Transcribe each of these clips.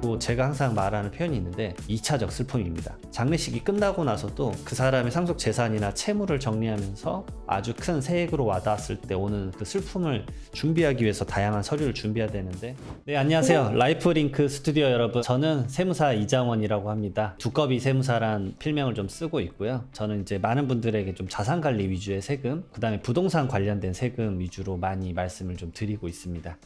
그리고 제가 항상 말하는 표현이 있는데 2차적 슬픔입니다. 장례식이 끝나고 나서도 그 사람의 상속 재산이나 채무를 정리하면서 아주 큰 세액으로 와닿았을 때 오는 그 슬픔을 준비하기 위해서 다양한 서류를 준비해야 되는데. 네, 안녕하세요. 라이프링크 스튜디오 여러분, 저는 세무사 이장원이라고 합니다. 두꺼비 세무사란 필명을 좀 쓰고 있고요. 저는 이제 많은 분들에게 좀 자산관리 위주의 세금, 그 다음에 부동산 관련된 세금 위주로 많이 말씀을 좀 드리고 있습니다.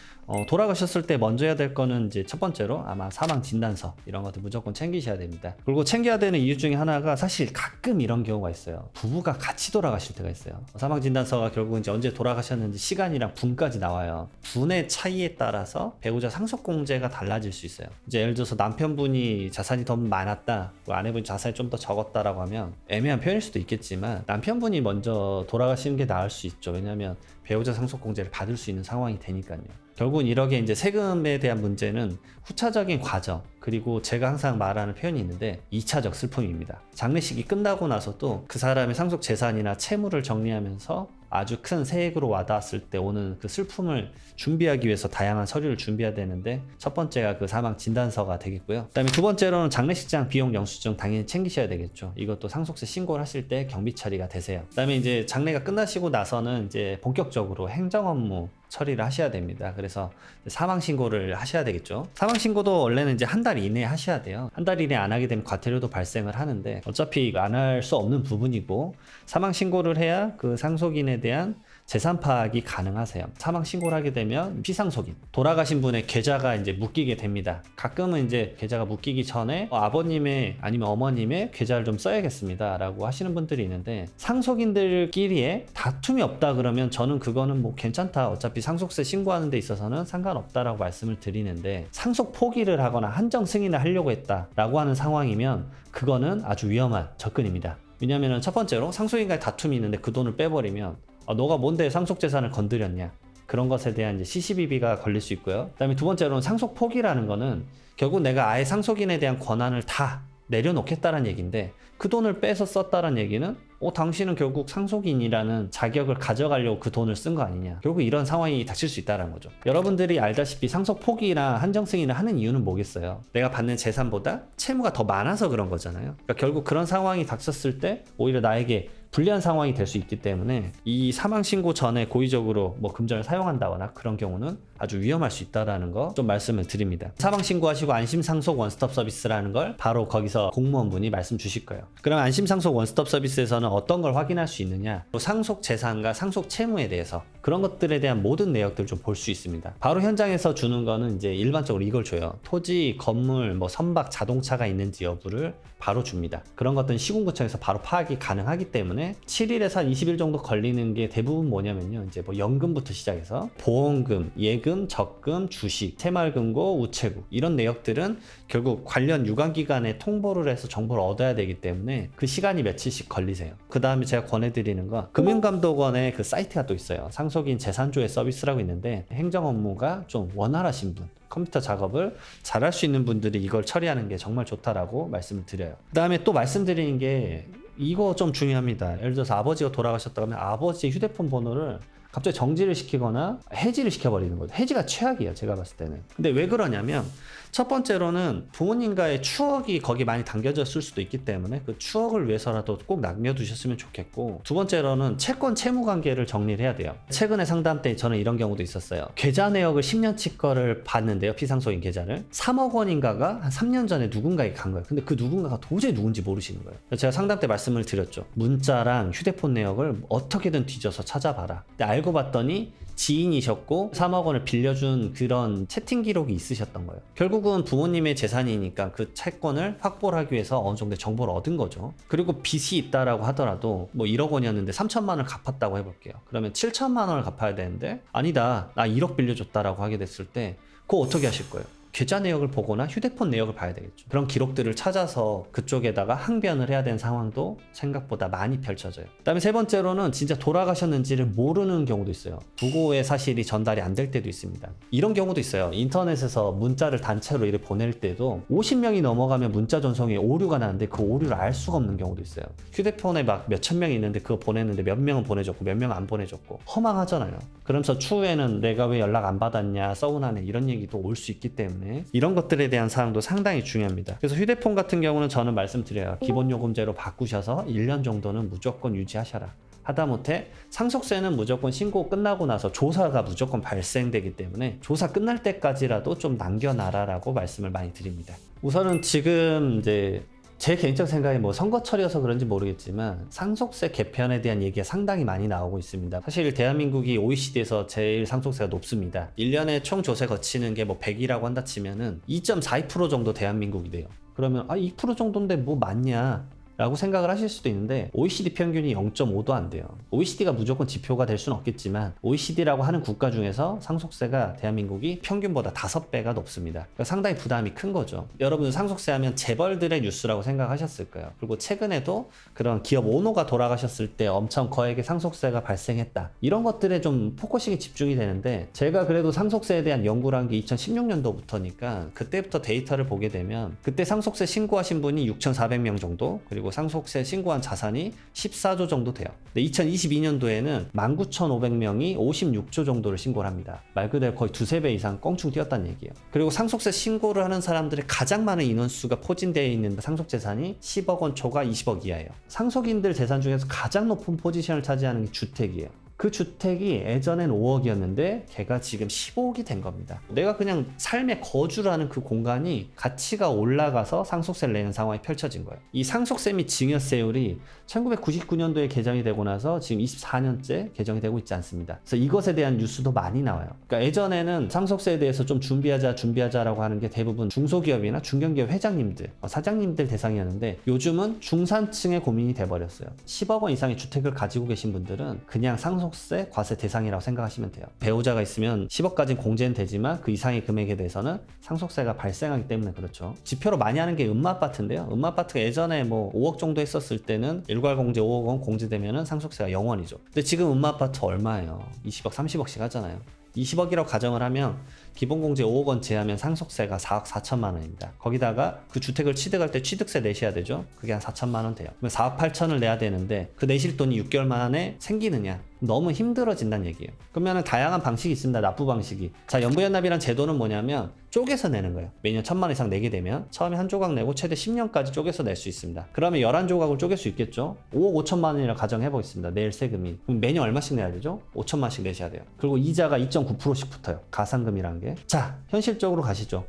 돌아가셨을 때 먼저 해야 될 거는 이제 첫 번째로 아마 사망 진단서, 이런 것들 무조건 챙기셔야 됩니다. 그리고 챙겨야 되는 이유 중에 하나가, 사실 가끔 이런 경우가 있어요. 부부가 같이 돌아가실 때가 있어요. 사망 진단서가 결국 이제 언제 돌아가셨는지 시간이랑 분까지 나와요. 분의 차이에 따라서 배우자 상속공제가 달라질 수 있어요. 이제 예를 들어서 남편분이 자산이 더 많았다, 아내분이 자산이 좀 더 적었다라고 하면 애매한 표현일 수도 있겠지만 남편분이 먼저 돌아가시는 게 나을 수 있죠. 왜냐하면 배우자 상속공제를 받을 수 있는 상황이 되니까요. 결국은 이렇게 이제 세금에 대한 문제는 후차적인 과정, 그리고 제가 항상 말하는 표현이 있는데 2차적 슬픔입니다. 장례식이 끝나고 나서도 그 사람의 상속 재산이나 채무를 정리하면서 아주 큰 세액으로 와닿았을 때 오는 그 슬픔을 준비하기 위해서 다양한 서류를 준비해야 되는데, 첫 번째가 그 사망 진단서가 되겠고요. 그 다음에 두 번째로는 장례식장 비용 영수증 당연히 챙기셔야 되겠죠. 이것도 상속세 신고를 하실 때 경비 처리가 되세요. 그 다음에 이제 장례가 끝나시고 나서는 이제 본격적으로 행정 업무 처리를 하셔야 됩니다. 그래서 사망 신고를 하셔야 되겠죠. 사망 신고도 원래는 이제 한 달 이내에 하셔야 돼요. 한 달 이내 안 하게 되면 과태료도 발생을 하는데, 어차피 안 할 수 없는 부분이고, 사망 신고를 해야 그 상속인에 대한 재산 파악이 가능하세요. 사망 신고를 하게 되면 피상속인, 돌아가신 분의 계좌가 이제 묶이게 됩니다. 가끔은 이제 계좌가 묶이기 전에 아버님의 아니면 어머님의 계좌를 좀 써야겠습니다 라고 하시는 분들이 있는데, 상속인들끼리의 다툼이 없다 그러면 저는 그거는 뭐 괜찮다, 어차피 상속세 신고하는 데 있어서는 상관없다라고 말씀을 드리는데, 상속 포기를 하거나 한정 승인을 하려고 했다라고 하는 상황이면 그거는 아주 위험한 접근입니다. 왜냐하면 첫 번째로 상속인과의 다툼이 있는데 그 돈을 빼버리면 너가 뭔데 상속재산을 건드렸냐, 그런 것에 대한 이제 시시비비가 걸릴 수 있고요. 그 다음에 두 번째로는 상속 포기라는 거는 결국 내가 아예 상속인에 대한 권한을 다 내려놓겠다는 얘기인데, 그 돈을 빼서 썼다는 얘기는 당신은 결국 상속인이라는 자격을 가져가려고 그 돈을 쓴 거 아니냐, 결국 이런 상황이 닥칠 수 있다는 거죠. 여러분들이 알다시피 상속 포기나 한정 승인을 하는 이유는 뭐겠어요? 내가 받는 재산보다 채무가 더 많아서 그런 거잖아요. 그러니까 결국 그런 상황이 닥쳤을 때 오히려 나에게 불리한 상황이 될 수 있기 때문에 이 사망 신고 전에 고의적으로 뭐 금전을 사용한다거나 그런 경우는 아주 위험할 수 있다라는 거 좀 말씀을 드립니다. 사망 신고하시고 안심상속 원스톱 서비스라는 걸 바로 거기서 공무원분이 말씀 주실 거예요. 그럼 안심상속 원스톱 서비스에서는 어떤 걸 확인할 수 있느냐, 상속 재산과 상속 채무에 대해서 그런 것들에 대한 모든 내역들을 좀 볼 수 있습니다. 바로 현장에서 주는 거는 이제 일반적으로 이걸 줘요. 토지, 건물, 뭐 선박, 자동차가 있는지 여부를 바로 줍니다. 그런 것들은 시군구청에서 바로 파악이 가능하기 때문에 7일에서 한 20일 정도 걸리는 게 대부분 뭐냐면요, 이제 뭐 연금부터 시작해서 보험금, 예금, 적금, 주식, 새마을금고, 우체국, 이런 내역들은 결국 관련 유관기관에 통보를 해서 정보를 얻어야 되기 때문에 그 시간이 며칠씩 걸리세요. 그 다음에 제가 권해드리는 건 금융감독원의 그 사이트가 또 있어요. 상속인 재산조회 서비스라고 있는데, 행정 업무가 좀 원활하신 분, 컴퓨터 작업을 잘할 수 있는 분들이 이걸 처리하는 게 정말 좋다라고 말씀을 드려요. 그 다음에 또 말씀드리는 게 이거 좀 중요합니다. 예를 들어서 아버지가 돌아가셨다고 하면 아버지의 휴대폰 번호를 갑자기 정지를 시키거나 해지를 시켜버리는 거죠. 해지가 최악이에요, 제가 봤을 때는. 근데 왜 그러냐면, 첫 번째로는 부모님과의 추억이 거기 많이 담겨졌을 수도 있기 때문에 그 추억을 위해서라도 꼭 남겨두셨으면 좋겠고, 두 번째로는 채권 채무 관계를 정리를 해야 돼요. 최근에 상담 때 저는 이런 경우도 있었어요. 계좌 내역을 10년치 거를 봤는데요, 피상속인 계좌를 3억 원인가가 한 3년 전에 누군가에게 간 거예요. 근데 그 누군가가 도저히 누군지 모르시는 거예요. 제가 상담 때 말씀을 드렸죠. 문자랑 휴대폰 내역을 어떻게든 뒤져서 찾아봐라. 근데 알고 봤더니 지인이셨고 3억 원을 빌려준 그런 채팅 기록이 있으셨던 거예요. 결국은 부모님의 재산이니까 그 채권을 확보를 하기 위해서 어느 정도의 정보를 얻은 거죠. 그리고 빚이 있다라고 하더라도 뭐 1억 원이었는데 3천만 원을 갚았다고 해볼게요. 그러면 7천만 원을 갚아야 되는데, 아니다, 나 1억 빌려줬다라고 하게 됐을 때 그거 어떻게 하실 거예요? 계좌 내역을 보거나 휴대폰 내역을 봐야 되겠죠. 그런 기록들을 찾아서 그쪽에다가 항변을 해야 되는 상황도 생각보다 많이 펼쳐져요. 그 다음에 세 번째로는 진짜 돌아가셨는지를 모르는 경우도 있어요. 부고의 사실이 전달이 안 될 때도 있습니다. 이런 경우도 있어요. 인터넷에서 문자를 단체로 이렇게 보낼 때도 50명이 넘어가면 문자 전송에 오류가 나는데 그 오류를 알 수가 없는 경우도 있어요. 휴대폰에 막 몇천 명이 있는데 그거 보냈는데 몇 명은 보내줬고 몇 명은 안 보내줬고 허망하잖아요. 그러면서 추후에는 내가 왜 연락 안 받았냐, 서운하네, 이런 얘기도 올 수 있기 때문에 때문에 이런 것들에 대한 사항도 상당히 중요합니다. 그래서 휴대폰 같은 경우는 저는 말씀드려요. 기본요금제로 바꾸셔서 1년 정도는 무조건 유지하셔라. 하다못해 상속세는 무조건 신고 끝나고 나서 조사가 무조건 발생되기 때문에 조사 끝날 때까지라도 좀 남겨놔라라고 말씀을 많이 드립니다. 우선은 지금 이제 제 개인적 생각에 뭐 선거철이어서 그런지 모르겠지만 상속세 개편에 대한 얘기가 상당히 많이 나오고 있습니다. 사실 대한민국이 OECD에서 제일 상속세가 높습니다. 1년에 총 조세 거치는 게 뭐 100이라고 한다 치면은 2.42% 정도 대한민국이 돼요. 그러면 2% 정도인데 뭐 맞냐? 라고 생각을 하실 수도 있는데 OECD 평균이 0.5도 안 돼요. OECD가 무조건 지표가 될 수는 없겠지만 OECD라고 하는 국가 중에서 상속세가 대한민국이 평균보다 5배가 높습니다. 그러니까 상당히 부담이 큰 거죠. 여러분들 상속세 하면 재벌들의 뉴스라고 생각하셨을 거예요. 그리고 최근에도 그런 기업 오너가 돌아가셨을 때 엄청 거액의 상속세가 발생했다. 이런 것들에 좀 포커싱이 집중이 되는데 제가 그래도 상속세에 대한 연구를 한 게 2016년도부터니까 그때부터 데이터를 보게 되면 그때 상속세 신고하신 분이 6,400명 정도 그리고 상속세 신고한 자산이 14조 정도 돼요. 근데 2022년도에는 19,500명이 56조 정도를 신고를 합니다. 말 그대로 거의 두세 배 이상 껑충 뛰었다는 얘기예요. 그리고 상속세 신고를 하는 사람들의 가장 많은 인원수가 포진되어 있는 상속 재산이 10억 원 초과 20억 이하예요. 상속인들 재산 중에서 가장 높은 포지션을 차지하는 게 주택이에요. 그 주택이 예전엔 5억이었는데 걔가 지금 15억이 된 겁니다. 내가 그냥 삶의 거주를 하는 그 공간이 가치가 올라가서 상속세를 내는 상황이 펼쳐진 거예요. 이 상속세 및 증여세율이 1999년도에 개정이 되고 나서 지금 24년째 개정이 되고 있지 않습니다. 그래서 이것에 대한 뉴스도 많이 나와요. 그러니까 예전에는 상속세에 대해서 좀 준비하자라고 하는 게 대부분 중소기업이나 중견기업 회장님들, 사장님들 대상이었는데 요즘은 중산층의 고민이 돼버렸어요. 10억 원 이상의 주택을 가지고 계신 분들은 그냥 상속세 과세 대상이라고 생각하시면 돼요. 배우자가 있으면 10억까지는 공제는 되지만 그 이상의 금액에 대해서는 상속세가 발생하기 때문에 그렇죠. 지표로 많이 하는 게 음마아파트인데요. 음마아파트가 예전에 뭐 5억 정도 했었을 때는 일괄 공제 5억 원 공제되면은 상속세가 0원이죠. 근데 지금 음마아파트 얼마예요? 20억, 30억씩 하잖아요. 20억이라고 가정을 하면 기본공제 5억 원 제하면 상속세가 4억 4천만 원입니다. 거기다가 그 주택을 취득할 때 취득세 내셔야 되죠. 그게 한 4천만 원 돼요. 그러면 4억 8천을 내야 되는데 그 내실 돈이 6개월 만에 생기느냐? 너무 힘들어진다는 얘기예요. 그러면 다양한 방식이 있습니다. 납부 방식이. 자, 연부연납이란 제도는 뭐냐면 쪼개서 내는 거예요. 매년 1,000만 원 이상 내게 되면 처음에 한 조각 내고 최대 10년까지 쪼개서 낼 수 있습니다. 그러면 11조각을 쪼갤 수 있겠죠. 5억 5천만 원이라 가정해 보겠습니다. 내일 세금이. 그럼 매년 얼마씩 내야 되죠? 5천만 원씩 내셔야 돼요. 그리고 이자가 2.9%씩 붙어요. 가상금이라는 게. 자, 현실적으로 가시죠.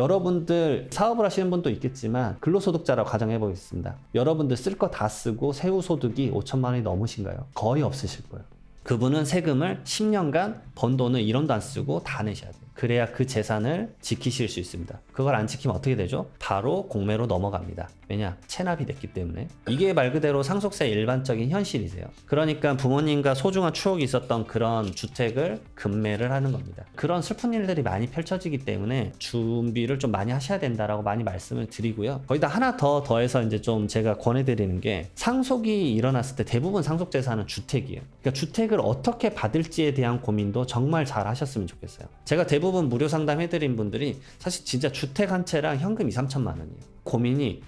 여러분들 사업을 하시는 분도 있겠지만 근로소득자라고 가정해 보겠습니다. 여러분들 쓸 거 다 쓰고 세후 소득이 5천만 원이 넘으신가요? 거의 없으실 거예요. 그분은 세금을 10년간 번 돈을 1원도 안 쓰고 다 내셔야 돼요. 그래야 그 재산을 지키실 수 있습니다. 그걸 안 지키면 어떻게 되죠? 바로 공매로 넘어갑니다. 왜냐? 체납이 됐기 때문에. 이게 말 그대로 상속세의 일반적인 현실이세요. 그러니까 부모님과 소중한 추억이 있었던 그런 주택을 급매를 하는 겁니다. 그런 슬픈 일들이 많이 펼쳐지기 때문에 준비를 좀 많이 하셔야 된다라고 많이 말씀을 드리고요. 거기다 하나 더해서 이제 좀 제가 권해드리는 게 상속이 일어났을 때 대부분 상속 재산은 주택이에요. 그러니까 주택을 어떻게 받을지에 대한 고민도 정말 잘 하셨으면 좋겠어요. 제가 대부분 무료 상담 해드린 분들이 사실 진짜 주택 한 채랑 현금 2, 3천만 원이에요. 고민이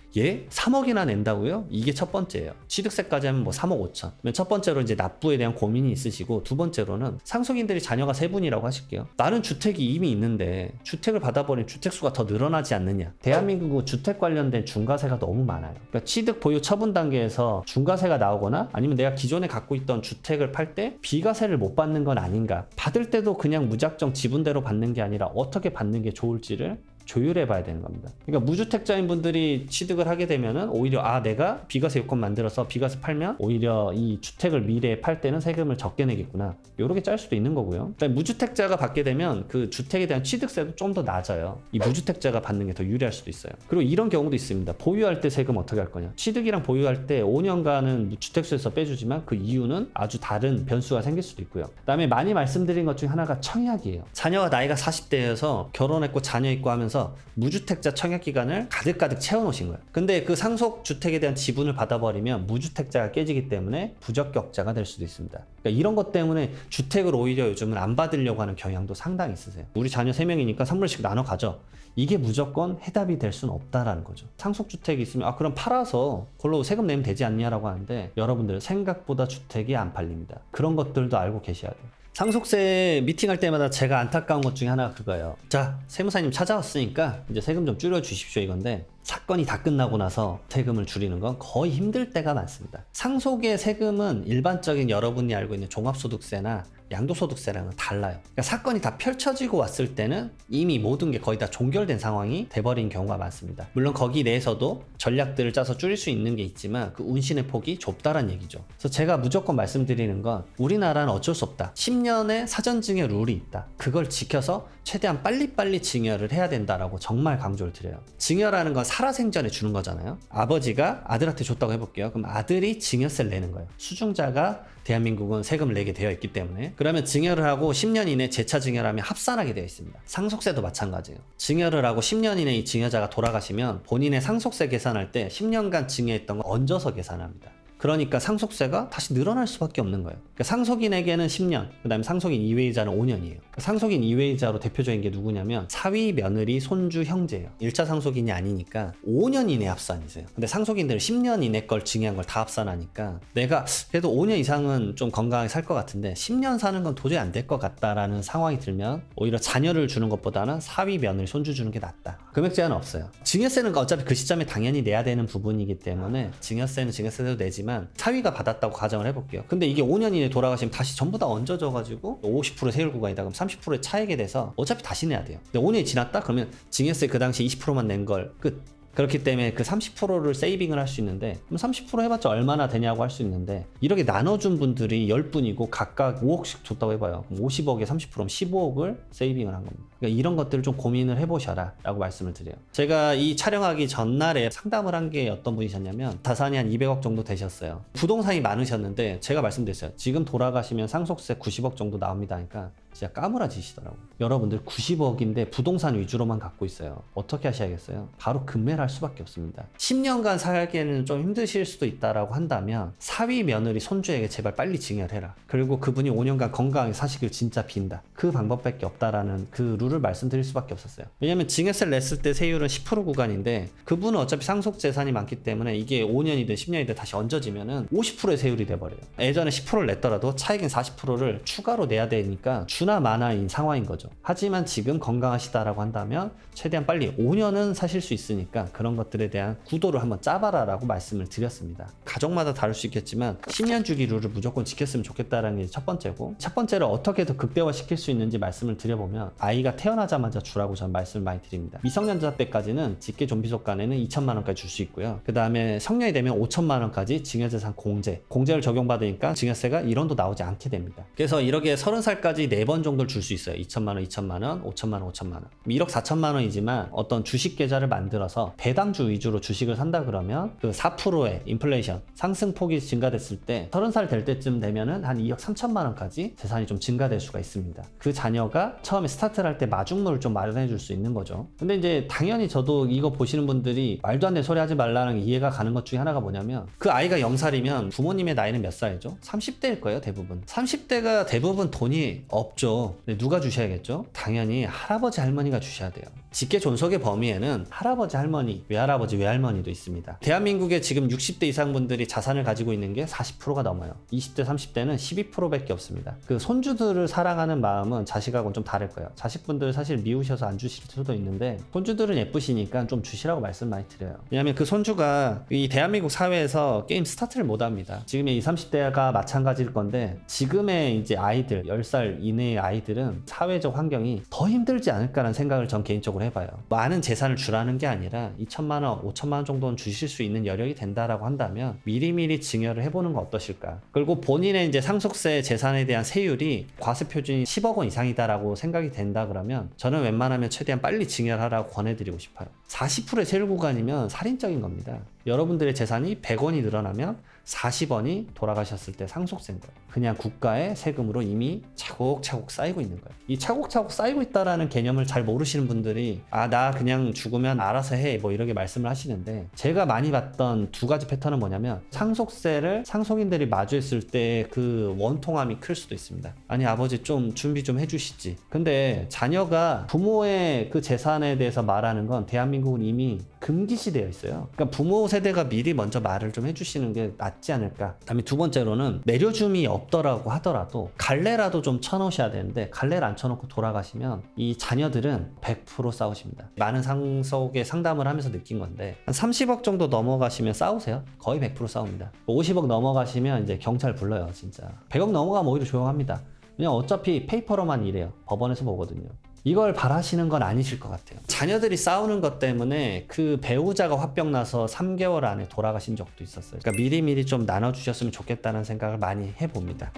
3억이나 낸다고요? 이게 첫 번째예요. 취득세까지 하면 뭐 3억 5천. 첫 번째로 이제 납부에 대한 고민이 있으시고 두 번째로는 상속인들이 자녀가 3분이라고 하실게요. 나는 주택이 이미 있는데 주택을 받아버리면 주택수가 더 늘어나지 않느냐. 대한민국은 주택 관련된 중과세가 너무 많아요. 그러니까 취득 보유 처분 단계에서 중과세가 나오거나 아니면 내가 기존에 갖고 있던 주택을 팔 때 비과세를 못 받는 건 아닌가. 받을 때도 그냥 무작정 지분대로 받는 게 아니라 어떻게 받는 게 좋을지를 조율해 봐야 되는 겁니다. 그러니까 무주택자인 분들이 취득을 하게 되면은 오히려 내가 비과세 요건 만들어서 비과세 팔면 오히려 이 주택을 미래에 팔 때는 세금을 적게 내겠구나. 요렇게 짤 수도 있는 거고요. 그다음에 무주택자가 받게 되면 그 주택에 대한 취득세도 좀 더 낮아요. 이 무주택자가 받는 게 더 유리할 수도 있어요. 그리고 이런 경우도 있습니다. 보유할 때 세금 어떻게 할 거냐. 취득이랑 보유할 때 5년간은 주택수에서 빼주지만 그 이유는 아주 다른 변수가 생길 수도 있고요. 그다음에 많이 말씀드린 것 중에 하나가 청약이에요. 자녀가 나이가 40대여서 결혼했고 자녀 있고 하면서 무주택자 청약 기간을 가득가득 채워놓으신 거예요. 근데 그 상속주택에 대한 지분을 받아버리면 무주택자가 깨지기 때문에 부적격자가 될 수도 있습니다. 그러니까 이런 것 때문에 주택을 오히려 요즘은 안 받으려고 하는 경향도 상당히 있으세요. 우리 자녀 3명이니까 선물씩 나눠 가져. 이게 무조건 해답이 될 수는 없다라는 거죠. 상속주택이 있으면 그럼 팔아서 그걸로 세금 내면 되지 않냐라고 하는데 여러분들 생각보다 주택이 안 팔립니다. 그런 것들도 알고 계셔야 돼요. 상속세 미팅할 때마다 제가 안타까운 것 중에 하나가 그거예요. 자, 세무사님 찾아왔으니까 이제 세금 좀 줄여 주십시오 이건데, 사건이 다 끝나고 나서 세금을 줄이는 건 거의 힘들 때가 많습니다. 상속의 세금은 일반적인 여러분이 알고 있는 종합소득세나 양도소득세랑은 달라요. 그러니까 사건이 다 펼쳐지고 왔을 때는 이미 모든 게 거의 다 종결된 상황이 돼버린 경우가 많습니다. 물론 거기 내에서도 전략들을 짜서 줄일 수 있는 게 있지만 그 운신의 폭이 좁다란 얘기죠. 그래서 제가 무조건 말씀드리는 건, 우리나라는 어쩔 수 없다. 10년의 사전증여 룰이 있다. 그걸 지켜서 최대한 빨리빨리 증여를 해야 된다라고 정말 강조를 드려요. 증여라는 건 살아생전에 주는 거잖아요. 아버지가 아들한테 줬다고 해볼게요. 그럼 아들이 증여세를 내는 거예요. 수중자가 대한민국은 세금을 내게 되어 있기 때문에. 그러면 증여를 하고 10년 이내 재차 증여를 하면 합산하게 되어 있습니다. 상속세도 마찬가지예요. 증여를 하고 10년 이내 이 증여자가 돌아가시면 본인의 상속세 계산할 때 10년간 증여했던 거 얹어서 계산합니다. 그러니까 상속세가 다시 늘어날 수밖에 없는 거예요. 그러니까 상속인에게는 10년, 그 다음에 상속인 이외의자는 5년이에요. 상속인 이외의자로 대표적인 게 누구냐면 사위, 며느리, 손주, 형제예요. 1차 상속인이 아니니까 5년 이내 합산이세요. 근데 상속인들은 10년 이내 걸 증여한 걸 다 합산하니까, 내가 그래도 5년 이상은 좀 건강하게 살 것 같은데 10년 사는 건 도저히 안 될 것 같다라는 상황이 들면 오히려 자녀를 주는 것보다는 사위, 며느리, 손주 주는 게 낫다. 금액 제한은 없어요. 증여세는 어차피 그 시점에 당연히 내야 되는 부분이기 때문에 증여세는 증여세도 내지만, 사위가 받았다고 가정을 해볼게요. 근데 이게 5년 이내 돌아가시면 다시 전부 다 얹어져가지고 50% 세율 구간이다 그럼 30%의 차익에 대해서 어차피 다시 내야 돼요. 근데 5년이 지났다 그러면 증여세 그 당시 20%만 낸 걸 끝. 그렇기 때문에 그 30%를 세이빙을 할 수 있는데, 그럼 30% 해봤자 얼마나 되냐고 할 수 있는데, 이렇게 나눠준 분들이 10분이고 각각 5억씩 줬다고 해봐요. 그럼 50억에 30%면 15억을 세이빙을 한 겁니다. 그러니까 이런 것들을 좀 고민을 해보셔라 라고 말씀을 드려요. 제가 이 촬영하기 전날에 상담을 한 게 어떤 분이셨냐면, 자산이 한 200억 정도 되셨어요. 부동산이 많으셨는데 제가 말씀드렸어요. 지금 돌아가시면 상속세 90억 정도 나옵니다 하니까 진짜 까무라지시더라고요. 여러분들 90억인데 부동산 위주로만 갖고 있어요. 어떻게 하셔야겠어요? 바로 금매를 할 수밖에 없습니다. 10년간 살기에는 좀 힘드실 수도 있다라고 한다면 사위, 며느리, 손주에게 제발 빨리 증여를 해라. 그리고 그분이 5년간 건강하게 사시길 진짜 빈다. 그 방법밖에 없다라는 그 룰을 말씀드릴 수밖에 없었어요. 왜냐면 증여세를 냈을 때 세율은 10% 구간인데, 그분은 어차피 상속 재산이 많기 때문에 이게 5년이든 10년이든 다시 얹어지면은 50%의 세율이 돼버려요. 예전에 10%를 냈더라도 차익인 40%를 추가로 내야 되니까 주나 마나인 상황인 거죠. 하지만 지금 건강하시다라고 한다면 최대한 빨리 5년은 사실 수 있으니까 그런 것들에 대한 구도를 한번 짜봐라 라고 말씀을 드렸습니다. 가족마다 다를 수 있겠지만 10년 주기 룰을 무조건 지켰으면 좋겠다라는 게 첫 번째고, 첫 번째로 어떻게 더 극대화시킬 수 있는지 말씀을 드려보면, 아이가 태어나자마자 주라고 저는 말씀을 많이 드립니다. 미성년자 때까지는 직계 존비속간에는 2천만 원까지 줄 수 있고요. 그 다음에 성년이 되면 5천만 원까지 증여재산 공제를 적용받으니까 증여세가 1원도 나오지 않게 됩니다. 그래서 이렇게 30살까지 4번 정도를 줄 수 있어요. 2천만 원, 2천만 원, 5천만 원, 5천만 원. 1억 4천만 원이지만 어떤 주식 계좌를 만들어서 배당주 위주로 주식을 산다 그러면 그 4%의 인플레이션 상승폭이 증가됐을 때 30살 될 때쯤 되면은 한 2억 3천만 원까지 재산이 좀 증가될 수가 있습니다. 그 자녀가 처음에 스타트를 할 때 마중물을 좀 마련해 줄 수 있는 거죠. 근데 이제 당연히 저도 이거 보시는 분들이 말도 안 되는 소리 하지 말라는 이해가 가는 것 중에 하나가 뭐냐면, 그 아이가 0살이면 부모님의 나이는 몇 살이죠? 30대일 거예요, 대부분. 30대가 대부분 돈이 없죠. 근데 누가 주셔야겠죠? 당연히 할아버지 할머니가 주셔야 돼요. 직계 존속의 범위에는 할아버지 할머니, 외할아버지 외할머니도 있습니다. 대한민국에 지금 60대 이상 분들이 자산을 가지고 있는 게 40%가 넘어요. 20대 30대는 12%밖에 없습니다. 그 손주들을 사랑하는 마음은 자식하고는 좀 다를 거예요. 자식분들 사실 미우셔서 안 주실 수도 있는데, 손주들은 예쁘시니까 좀 주시라고 말씀 많이 드려요. 왜냐면 그 손주가 이 대한민국 사회에서 게임 스타트를 못 합니다. 지금의 20, 30대가 마찬가지일 건데, 지금의 이제 아이들 10살 이내의 아이들은 사회적 환경이 더 힘들지 않을까라는 생각을 전 개인적으로 해봐요. 많은 재산을 주라는 게 아니라 2천만 원, 5천만 원 정도는 주실 수 있는 여력이 된다라고 한다면 미리미리 증여를 해보는 건 어떠실까? 그리고 본인의 이제 상속세 재산에 대한 세율이 과세 표준이 10억 원 이상이다라고 생각이 된다 그러면 저는 웬만하면 최대한 빨리 증여를 하라고 권해드리고 싶어요. 40%의 세율 구간이면 살인적인 겁니다. 여러분들의 재산이 100원이 늘어나면 40원이 돌아가셨을 때 상속세인 거예요. 그냥 국가의 세금으로 이미 차곡차곡 쌓이고 있는 거예요. 이 차곡차곡 쌓이고 있다라는 개념을 잘 모르시는 분들이 나 그냥 죽으면 알아서 해 뭐 이렇게 말씀을 하시는데, 제가 많이 봤던 두 가지 패턴은 뭐냐면, 상속세를 상속인들이 마주했을 때 그 원통함이 클 수도 있습니다. 아니 아버지 좀 준비 좀 해주시지. 근데 자녀가 부모의 그 재산에 대해서 말하는 건 대한민국은 이미 금기시되어 있어요. 그러니까 부모 세대가 미리 먼저 말을 좀 해주시는 게 낫지 않을까. 그다음에 두 번째로는 내려줌이 없더라고 하더라도 갈래라도 좀 쳐놓으셔야 되는데, 갈래를 안 쳐놓고 돌아가시면 이 자녀들은 100% 싸우십니다. 많은 상속의 상담을 하면서 느낀 건데, 한 30억 정도 넘어가시면 싸우세요. 거의 100% 싸웁니다. 50억 넘어가시면 이제 경찰 불러요, 진짜. 100억 넘어가면 오히려 조용합니다. 그냥 어차피 페이퍼로만 일해요. 법원에서 보거든요. 이걸 바라시는 건 아니실 것 같아요. 자녀들이 싸우는 것 때문에 그 배우자가 화병 나서 3개월 안에 돌아가신 적도 있었어요. 그러니까 미리미리 좀 나눠주셨으면 좋겠다는 생각을 많이 해봅니다.